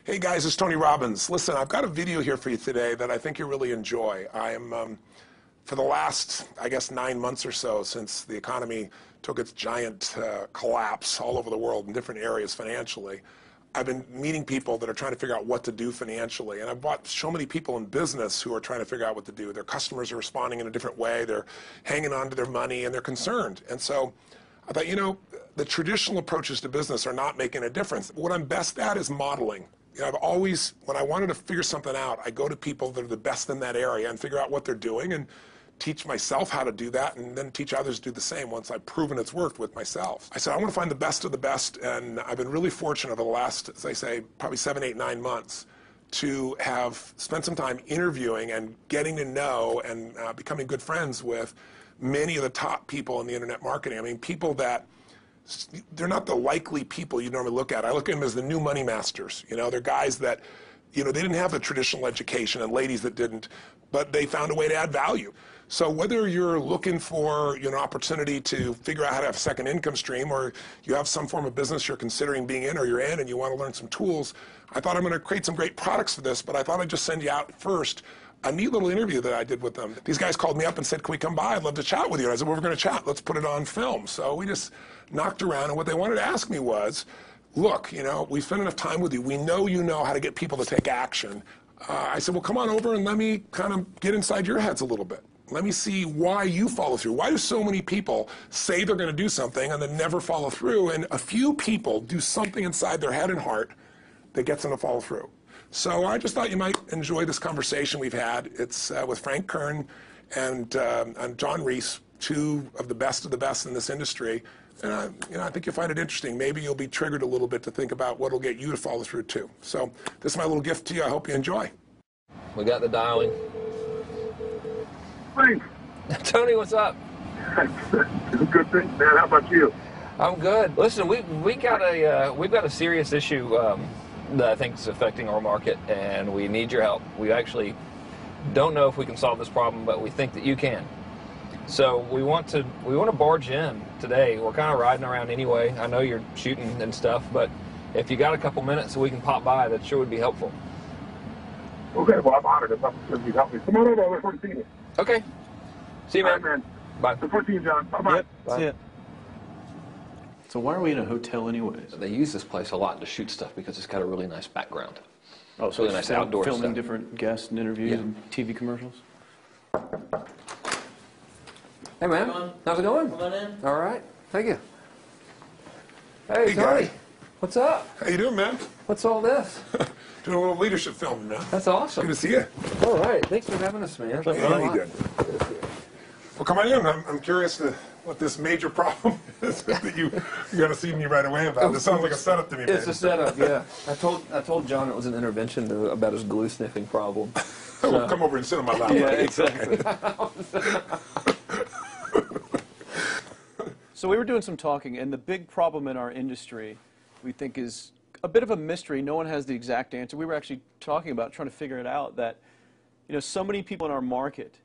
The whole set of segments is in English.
Hey guys, it's Tony Robbins. Listen, I've got a video here for you today that I think you'll really enjoy. I am, for the last, I guess, 9 months or so since the economy took its giant collapse all over the world in different areas financially, I've been meeting people that are trying to figure out what to do financially. And I've watched so many people in business who are trying to figure out what to do. Their customers are responding in a different way. They're hanging on to their money and they're concerned. And so I thought, you know, the traditional approaches to business are not making a difference. What I'm best at is modeling. You know, I've always, when I wanted to figure something out, I go to people that are the best in that area and figure out what they're doing and teach myself how to do that and then teach others to do the same once I've proven it's worked with myself. I said, I want to find the best of the best, and I've been really fortunate over the last, as I say, probably 7, 8, 9 months to have spent some time interviewing and getting to know and becoming good friends with many of the top people in the internet marketing. I mean, people that they're not the likely people you normally look at. I look at them as the new money masters. You know, they're guys that, you know, they didn't have the traditional education and ladies that didn't, but they found a way to add value. So whether you're looking for, you know, opportunity to figure out how to have a second income stream, or you have some form of business you're considering being in or you're in and you want to learn some tools, I thought I'm going to create some great products for this, but I thought I'd just send you out first a neat little interview that I did with them. These guys called me up and said, can we come by? I'd love to chat with you. And I said, well, we're going to chat. Let's put it on film. So we just knocked around, and what they wanted to ask me was, look, you know, we've spent enough time with you. We know you know how to get people to take action. I said, well, come on over and let me kind of get inside your heads a little bit. Let me see why you follow through. Why do so many people say they're going to do something and then never follow through? And a few people do something inside their head and heart that gets them to follow through. So I just thought you might enjoy this conversation we've had. It's with Frank Kern and John Reese, two of the best in this industry. And you know, I think you'll find it interesting. Maybe you'll be triggered a little bit to think about what will get you to follow through too. So this is my little gift to you. I hope you enjoy. We got the dialing. Frank. Tony, what's up? Good thing, man. How about you? I'm good. Listen, we've got a serious issue that I think is affecting our market, and we need your help. We actually don't know if we can solve this problem, but we think that you can. So we want to barge in today. We're kind of riding around anyway. I know you're shooting and stuff, but if you got a couple minutes so we can pop by, that sure would be helpful. Okay, well, I'm honored. If I'm sure you help me. Come on over. I look forward to seeing you. Okay. See you, man. All right, man. Bye. Look forward to seeing you, John. Bye-bye. Yep, Bye. see ya. So why are we in a hotel anyways? They use this place a lot to shoot stuff because it's got a really nice background. Oh, so really it's nice outdoor filming stuff. different guests and interviews Yeah. and TV commercials? Hey, man. How's it going? Come on in. All right. Thank you. Hey, Hey, Tony. guys. What's up? How you doing, man? What's all this? Doing a little leadership filming, man. That's awesome. Good to see you. All right. Thanks for having us, man. Yeah, you did. Well, come on in. I'm curious to what this major problem is that you're going to see me right away about. This sounds like a setup to me, man. It's a setup, yeah. I told John it was an intervention about his glue sniffing problem. Well, come over and sit on my lap. Yeah, buddy. exactly. So we were doing some talking, and the big problem in our industry, we think, is a bit of a mystery. No one has the exact answer. We were actually talking about trying to figure it out, that, you know, so many people in our market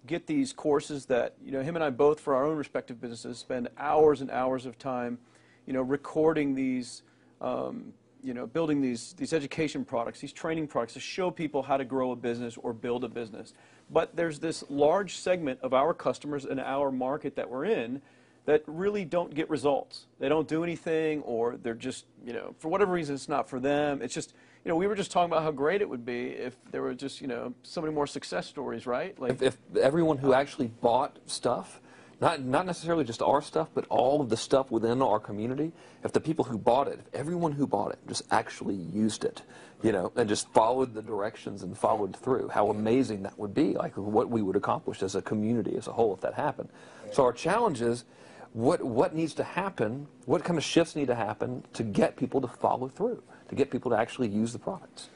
get these courses that, you know, him and I both, for our own respective businesses, spend hours and hours of time, you know, recording these, you know, building these education products, these training products to show people how to grow a business or build a business. But there's this large segment of our customers in our market that we're in that really don't get results. They don't do anything, or they're just, you know, for whatever reason, it's not for them. It's just, you know, we were just talking about how great it would be if there were just, you know, so many more success stories, right? Like, If everyone who actually bought stuff, not necessarily just our stuff, but all of the stuff within our community, if the people who bought it, if everyone who bought it just actually used it, you know, and just followed the directions and followed through, how amazing that would be, like what we would accomplish as a community as a whole if that happened. So our challenge is, what needs to happen, what kind of shifts need to happen to get people to follow through, to get people to actually use the products?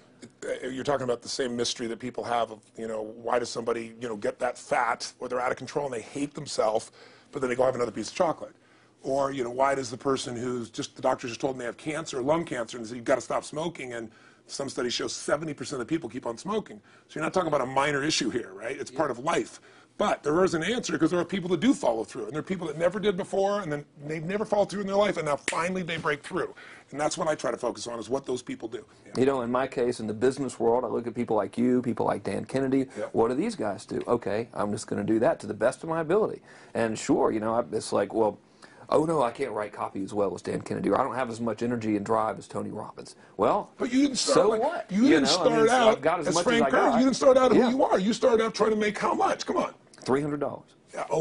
You're talking about the same mystery that people have of, you know, why does somebody, you know, get that fat, or they're out of control and they hate themselves, but then they go have another piece of chocolate? Or, you know, why does the person who's just, the doctor just told them they have cancer, lung cancer, and said you've got to stop smoking, and some studies show 70% of the people keep on smoking. So you're not talking about a minor issue here, right? It's part of life. But there is an answer because there are people that do follow through, and there are people that never did before, and then they've never followed through in their life, and now finally they break through. And that's what I try to focus on, is what those people do. Yeah. You know, in my case, in the business world, I look at people like you, people like Dan Kennedy. Yeah. What do these guys do? Okay, I'm just going to do that to the best of my ability. And sure, you know, it's like, well, oh no, I can't write copy as well as Dan Kennedy, or I don't have as much energy and drive as Tony Robbins. Well, but you didn't start so like, what? You didn't start out as Frank Kern. You didn't start out who you are. You started out trying to make how much? Come on. $300. Yeah, a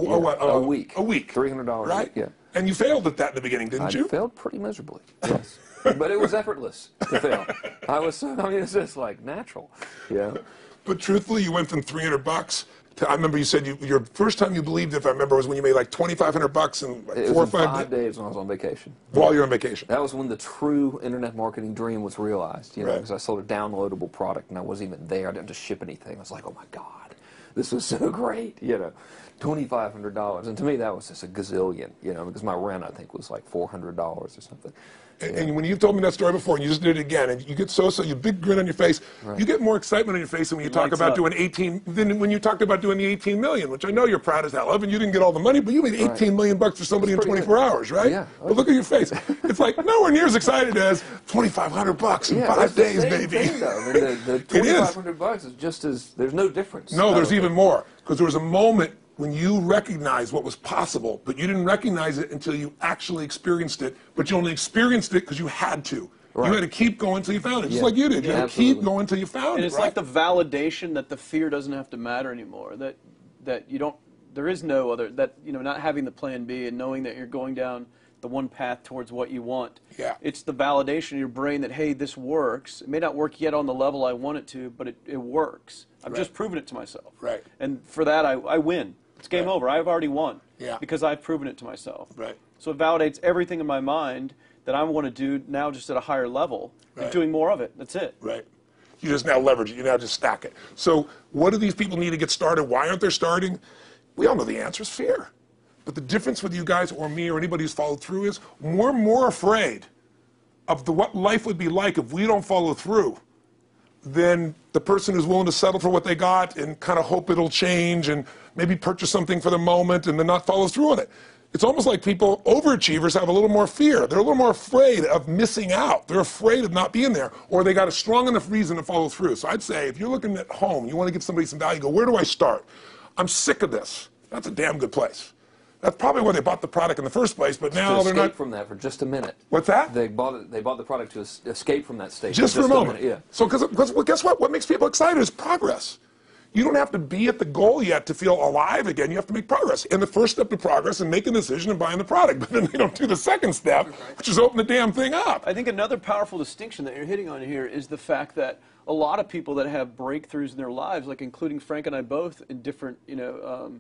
week. A week. $300 right? a week, yeah. And you failed at that in the beginning, didn't you? I failed pretty miserably, yes. But it was effortless to fail. I mean, it's just like natural, yeah. But truthfully, you went from $300 to, I remember you said your first time you believed, if I remember, was when you made like $2,500 in like 4 or 5 days when I was on vacation. While you're on vacation. That was when the true internet marketing dream was realized, you know, Right. because I sold a downloadable product and I wasn't even there. I didn't have to ship anything. I was like, oh my God, this was so great, you know. $2,500, and to me that was just a gazillion, you know, because my rent I think was like $400 or something. And when you've told me that story before, and you just did it again, and you get you big grin on your face, you get more excitement on your face than when you talk about doing 18, than when you talked about doing the 18 million, which I know you're proud as hell of, and you didn't get all the money, but you made 18 million bucks for somebody in 24 hours, right? Yeah. But look at your face. It's like nowhere near as excited as $2,500 in 5 days, baby. Thing, though. I mean, the $2,500 is just as, there's no difference. No, there's even more, because there was a moment when you recognized what was possible, but you didn't recognize it until you actually experienced it, but you only experienced it because you had to. Right. You had to keep going until you found it, just like you did. You had to keep going until you found it. And it's like the validation that the fear doesn't have to matter anymore, that you don't, there is no other, that, you know, not having the plan B and knowing that you're going down the one path towards what you want. Yeah. It's the validation in your brain that, hey, this works. It may not work yet on the level I want it to, but it works. I've just proven it to myself. Right. And for that, I win. It's game over. I've already won. Yeah. Because I've proven it to myself. Right. So it validates everything in my mind that I want to do now just at a higher level and doing more of it. That's it. Right. You just now leverage it. You now just stack it. So what do these people need to get started? Why aren't they starting? We all know the answer is fear. But the difference with you guys or me or anybody who's followed through is we're more afraid of what life would be like if we don't follow through than the person who's willing to settle for what they got and kind of hope it'll change and maybe purchase something for the moment and then not follow through on it. It's almost like people, overachievers, have a little more fear. They're a little more afraid of missing out. They're afraid of not being there, or they got a strong enough reason to follow through. So I'd say if you're looking at home, you want to give somebody some value, go, where do I start? I'm sick of this. That's a damn good place. That's probably why they bought the product in the first place, but now they're not. Escape from that for just a minute. What's that? They bought the product to escape from that state. Just for a moment. Yeah. So, because well, guess what? What makes people excited is progress. You don't have to be at the goal yet to feel alive again. You have to make progress. And the first step to progress is making a decision and buying the product. But then they don't do the second step, which is open the damn thing up. I think another powerful distinction that you're hitting on here is the fact that a lot of people that have breakthroughs in their lives, like including Frank and I both in different, you know,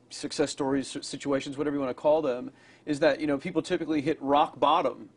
success stories, situations, whatever you want to call them, is that, you know, people typically hit rock bottom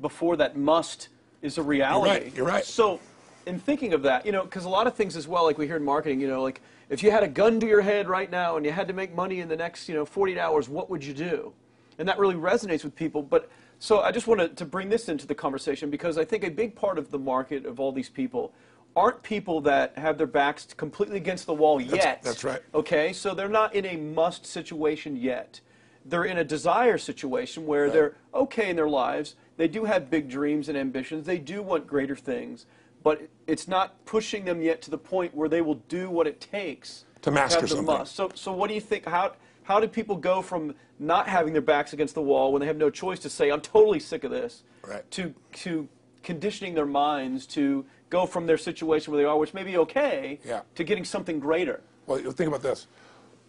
before that must is a reality. You're right. So in thinking of that, you know, because a lot of things as well, like we hear in marketing, you know, like if you had a gun to your head right now and you had to make money in the next, you know, 48 hours, what would you do? And that really resonates with people. But so I just wanted to bring this into the conversation because I think a big part of the market of all these people aren't people that have their backs completely against the wall yet. That's right. Okay, so they're not in a must situation yet. They're in a desire situation where they're okay in their lives. They do have big dreams and ambitions. They do want greater things, but it's not pushing them yet to the point where they will do what it takes to master have the something. must. So what do you think? How do people go from not having their backs against the wall when they have no choice to say, I'm totally sick of this, to conditioning their minds to go from their situation where they are, which may be okay, to getting something greater? Well, think about this.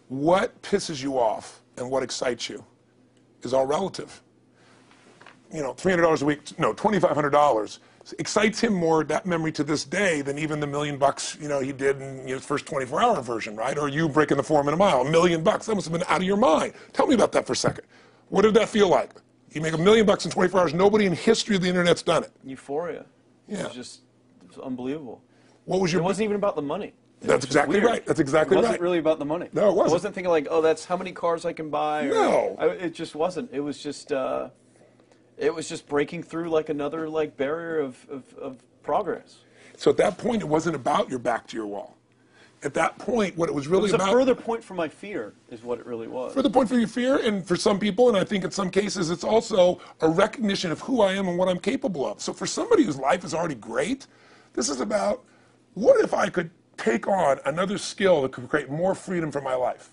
What pisses you off and what excites you is all relative. You know, $300 a week, no, $2,500 excites him more, that memory to this day, than even the $1 million, you know, he did in his first 24-hour version, right? Or you breaking the 4-minute mile, $1 million. That must have been out of your mind. Tell me about that for a second. What did that feel like? You make $1 million in 24 hours. Nobody in history of the internet's done it. Euphoria. Yeah. It was just unbelievable. What was your? It wasn't even about the money. That's exactly right. That's exactly right. It wasn't really about the money. No, it wasn't. I wasn't thinking like, oh, that's how many cars I can buy. No. It just wasn't. It was just breaking through like another like barrier of progress. So at that point, it wasn't about your back to your wall. at that point, what it was really It was about. a further point for my fear, is what it really was. Further point for your fear, and for some people, and I think in some cases, it's also a recognition of who I am and what I'm capable of. So for somebody whose life is already great, this is about, what if I could take on another skill that could create more freedom for my life?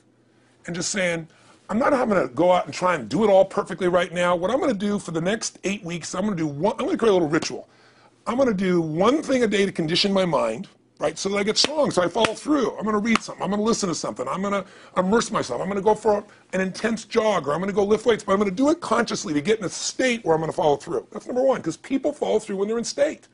And just saying, I'm not going to go out and try and do it all perfectly right now. What I'm going to do for the next 8 weeks, I'm going to create a little ritual. I'm going to do one thing a day to condition my mind, right, so that I get strong, so I follow through. I'm going to read something. I'm going to listen to something. I'm going to immerse myself. I'm going to go for an intense jog, or I'm going to go lift weights, but I'm going to do it consciously to get in a state where I'm going to follow through. That's number one, because people follow through when they're in state.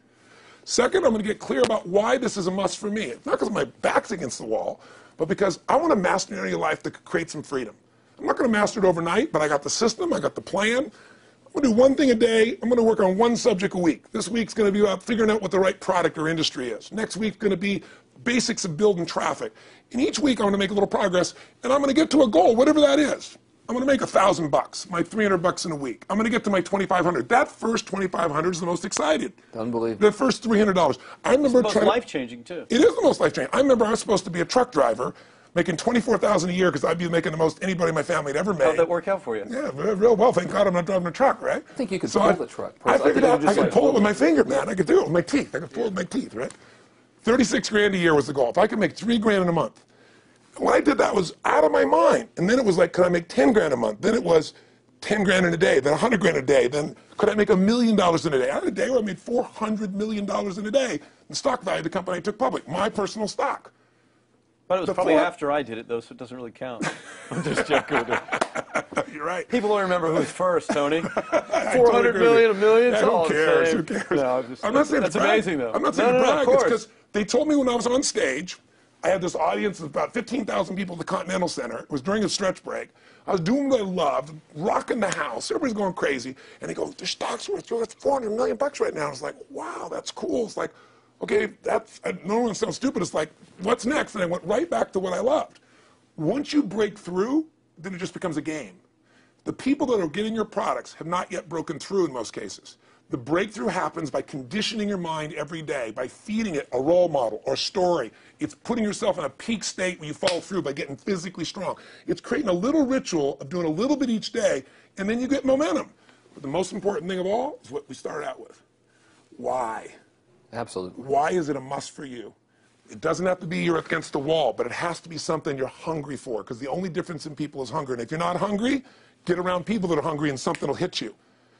Second, I'm going to get clear about why this is a must for me. It's not because my back's against the wall, but because I want to master an area of life that could create some freedom. I'm not going to master it overnight, but I got the system, I got the plan. I'm going to do one thing a day. I'm going to work on one subject a week. This week's going to be about figuring out what the right product or industry is. Next week's going to be basics of building traffic. And each week I'm going to make a little progress, and I'm going to get to a goal, whatever that is. I'm going to make $1,000, my $300 in a week. I'm going to get to my $2,500. That first $2,500 is the most excited. Unbelievable. The first $300. I remember It's the most life-changing, too. It is the most life-changing. I remember I was supposed to be a truck driver, making $24,000 a year because I'd be making the most anybody in my family had ever made. How'd that work out for you? Yeah, real well. Thank God I'm not driving a truck, right? I think you could pull the truck. I figured out I could pull it with my finger, man. I could do it with my teeth. I could pull it with my teeth, right? 36 grand a year was the goal. If I could make 3 grand in a month. When I did that, was out of my mind. And then it was like, could I make 10 grand a month? Then it was 10 grand in a day, then 100 grand a day. Then could I make $1 million in a day? I had a day where I made $400 million in a day. The stock value of the company I took public, my personal stock. But it was probably after I did it, though, so it doesn't really count. I'm just joking with you. You're right. People don't remember who's first, Tony. 400 million, a million, it's all who cares? the Who same. cares? No, I'm not saying that's to brag. amazing, though. I'm not saying to no, brag. of course. It's because they told me when I was on stage, I had this audience of about 15,000 people at the Continental Center. It was during a stretch break. I was doing what I loved, rocking the house. Everybody's going crazy. And they go, the stock's worth $400 million right now. I was like, wow, that's cool. It's like, okay, that's, I don't want to sound stupid. It's like, what's next? And I went right back to what I loved. Once you break through, then it just becomes a game. The people that are getting your products have not yet broken through in most cases. The breakthrough happens by conditioning your mind every day, by feeding it a role model or a story. It's putting yourself in a peak state where you follow through by getting physically strong. It's creating a little ritual of doing a little bit each day, and then you get momentum. But the most important thing of all is what we started out with. Why? Absolutely. Why is it a must for you? It doesn't have to be you're against the wall, but it has to be something you're hungry for, because the only difference in people is hunger. And if you're not hungry, get around people that are hungry and something will hit you.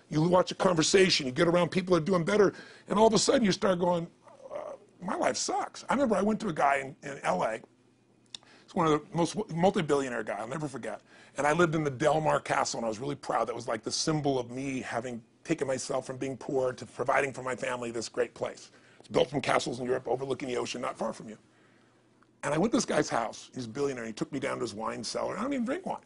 You watch a conversation, you get around people that are doing better, and all of a sudden you start going, my life sucks. I remember I went to a guy in L.A. He's one of the most multi-billionaire guy, I'll never forget. And I lived in the Del Mar Castle, and I was really proud. That was like the symbol of me having taken myself from being poor to providing for my family this great place. It's built from castles in Europe overlooking the ocean, not far from you. And I went to this guy's house. He's a billionaire. He took me down to his wine cellar. I don't even drink wine.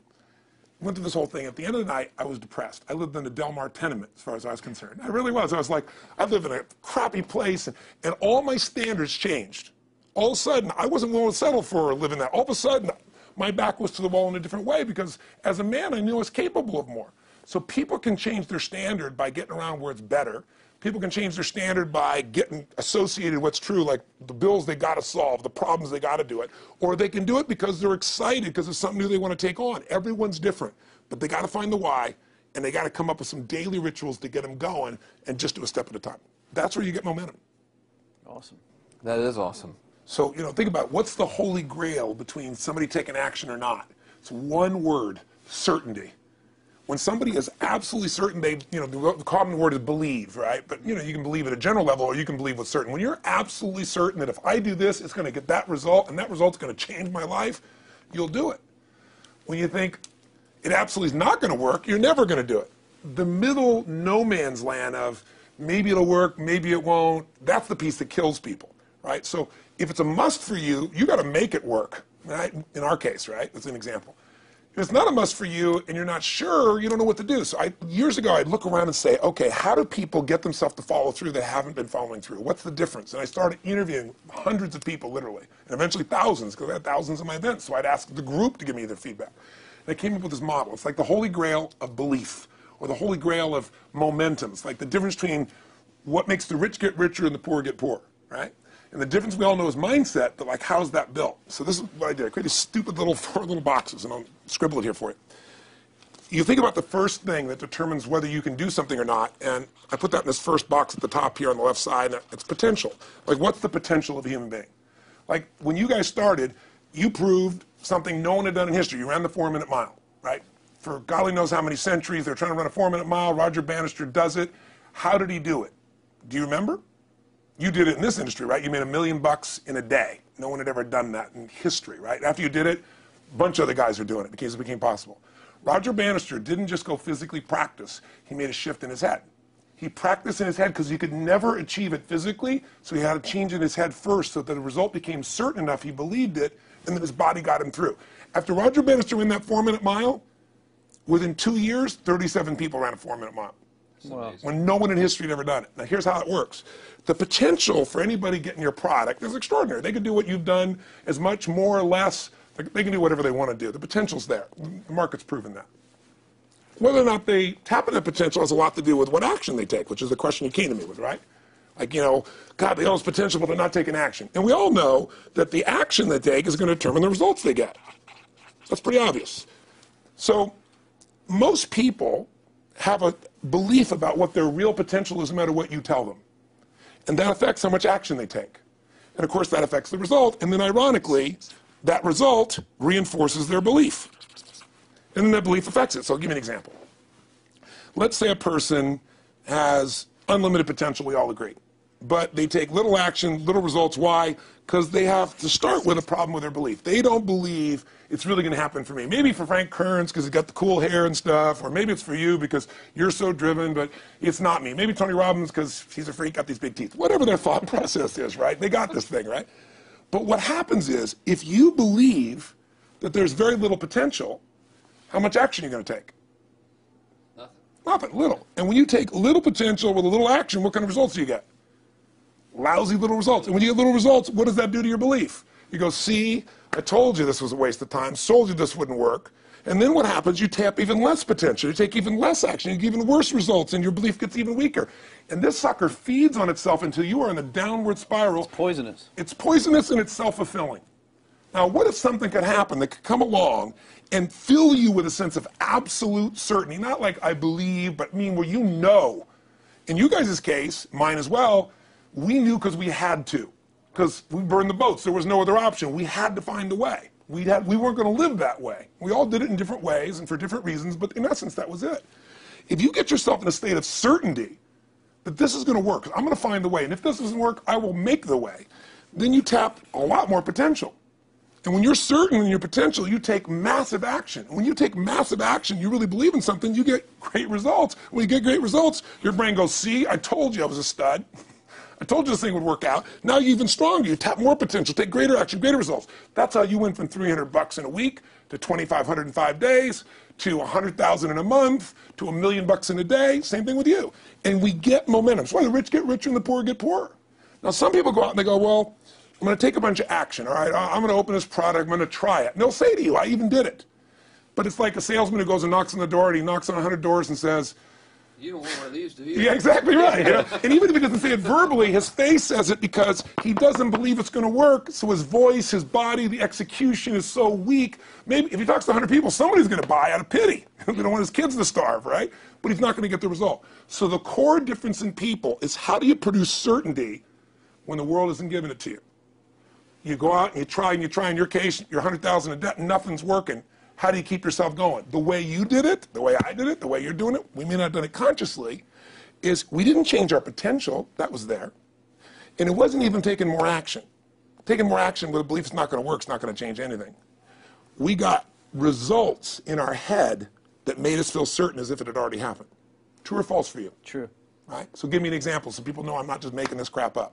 Went through this whole thing. At the end of the night, I was depressed. I lived in the Del Mar tenement, as far as I was concerned. I really was. I was like, I live in a crappy place, and all my standards changed. All of a sudden, I wasn't willing to settle for living that. All of a sudden, my back was to the wall in a different way, because as a man, I knew I was capable of more. So people can change their standard by getting around where it's better. People can change their standard by getting associated with what's true, like the bills they got to solve, the problems they got to do it. Or they can do it because they're excited because it's something new they want to take on. Everyone's different, but they got to find the why, and they got to come up with some daily rituals to get them going, and just do a step at a time. That's where you get momentum. Awesome. That is awesome. So, think about what's the holy grail between somebody taking action or not. It's one word: certainty. When somebody is absolutely certain, the common word is believe, right? But, you can believe at a general level, or you can believe what's certain. When you're absolutely certain that if I do this, it's going to get that result, and that result's going to change my life, you'll do it. When you think it absolutely is not going to work, you're never going to do it. The middle no man's land of maybe it'll work, maybe it won't, that's the piece that kills people, right? So if it's a must for you, you got to make it work, right? In our case, right? That's an example. If it's not a must for you and you're not sure, you don't know what to do. So years ago, I'd look around and say, okay, how do people get themselves to follow through that haven't been following through? What's the difference? And I started interviewing hundreds of people, literally, and eventually thousands, because I had thousands of my events. So I'd ask the group to give me their feedback. And I came up with this model. It's like the holy grail of belief, or the holy grail of momentum. It's like the difference between what makes the rich get richer and the poor get poorer, right? And the difference we all know is mindset, but like, how's that built? So this is what I did. I created stupid little 4 little boxes, and I'll scribble it here for you. You think about the first thing that determines whether you can do something or not, and I put that in this first box at the top here on the left side, and it's potential. Like, what's the potential of a human being? Like, when you guys started, you proved something no one had done in history. You ran the 4-minute mile, right? For golly knows how many centuries, they're trying to run a 4-minute mile. Roger Bannister does it. How did he do it? Do you remember? You did it in this industry, right? You made $1 million in a day. No one had ever done that in history, right? After you did it, a bunch of other guys are doing it because it became possible. Roger Bannister didn't just go physically practice. He made a shift in his head. He practiced in his head because he could never achieve it physically, so he had to change in his head first so that the result became certain enough he believed it, and then his body got him through. After Roger Bannister ran that 4-minute mile, within 2 years, 37 people ran a 4-minute mile. Wow. When no one in history had ever done it. Now here's how it works. The potential for anybody getting your product is extraordinary. They can do what you've done as much, more or less. They can do whatever they want to do. The potential's there. The market's proven that. Whether or not they tap into that potential has a lot to do with what action they take, which is the question you came to me with, right? Like, you know, God, they all have potential, but they're not taking action. And we all know that the action they take is going to determine the results they get. That's pretty obvious. So most people have a belief about what their real potential is no matter what you tell them. And that affects how much action they take. And of course that affects the result. And then ironically, that result reinforces their belief. And then that belief affects it. So I'll give you an example. Let's say a person has unlimited potential, we all agree. But they take little action, little results. Why? Because they have to start with a problem with their belief. They don't believe it's really going to happen for me. Maybe for Frank Kearns because he's got the cool hair and stuff, or maybe it's for you because you're so driven, but it's not me. Maybe Tony Robbins because he's a freak, got these big teeth. Whatever their thought process is, right? They got this thing, right? But what happens is, if you believe that there's very little potential, how much action are you going to take? Nothing, little. And when you take little potential with a little action, what kind of results do you get? Lousy little results. And when you get little results, what does that do to your belief? You go, see, I told you this was a waste of time, told you this wouldn't work. And then what happens? You tap even less potential. You take even less action. You get even worse results, and your belief gets even weaker. And this sucker feeds on itself until you are in a downward spiral. It's poisonous. It's poisonous and it's self-fulfilling. Now, what if something could happen that could come along and fill you with a sense of absolute certainty? Not like I believe, but mean where you know. In you guys' case, mine as well, we knew because we had to. Because we burned the boats. There was no other option. We had to find a way. We weren't going to live that way. We all did it in different ways and for different reasons, but in essence, that was it. If you get yourself in a state of certainty that this is going to work, I'm going to find the way, and if this doesn't work, I will make the way, then you tap a lot more potential. And when you're certain in your potential, you take massive action. When you take massive action, you really believe in something, you get great results. When you get great results, your brain goes, see, I told you I was a stud. I told you this thing would work out. Now you're even stronger. You tap more potential, take greater action, greater results. That's how you went from $300 in a week to $2,500 in 5 days to $100,000 in a month to $1 million in a day. Same thing with you. And we get momentum. That's why the rich get richer and the poor get poorer. Now some people go out and they go, well, I'm going to take a bunch of action. All right, I'm going to open this product. I'm going to try it. And they'll say to you, I even did it. But it's like a salesman who goes and knocks on the door, and he knocks on 100 doors and says, you don't want one of these, do you? yeah, exactly right. You know? And even if he doesn't say it verbally, his face says it because he doesn't believe it's going to work. So his voice, his body, the execution is so weak. Maybe if he talks to 100 people, somebody's going to buy out of pity. They don't want his kids to starve, right? But he's not going to get the result. So the core difference in people is how do you produce certainty when the world isn't giving it to you? You go out and you try. In your case, you're 100,000 in debt and nothing's working. How do you keep yourself going? The way you did it, the way I did it, the way you're doing it, we may not have done it consciously, is we didn't change our potential. That was there. And it wasn't even taking more action. Taking more action with a belief it's not going to work, it's not going to change anything. We got results in our head that made us feel certain as if it had already happened. True or false for you? True. Right? So give me an example so people know I'm not just making this crap up.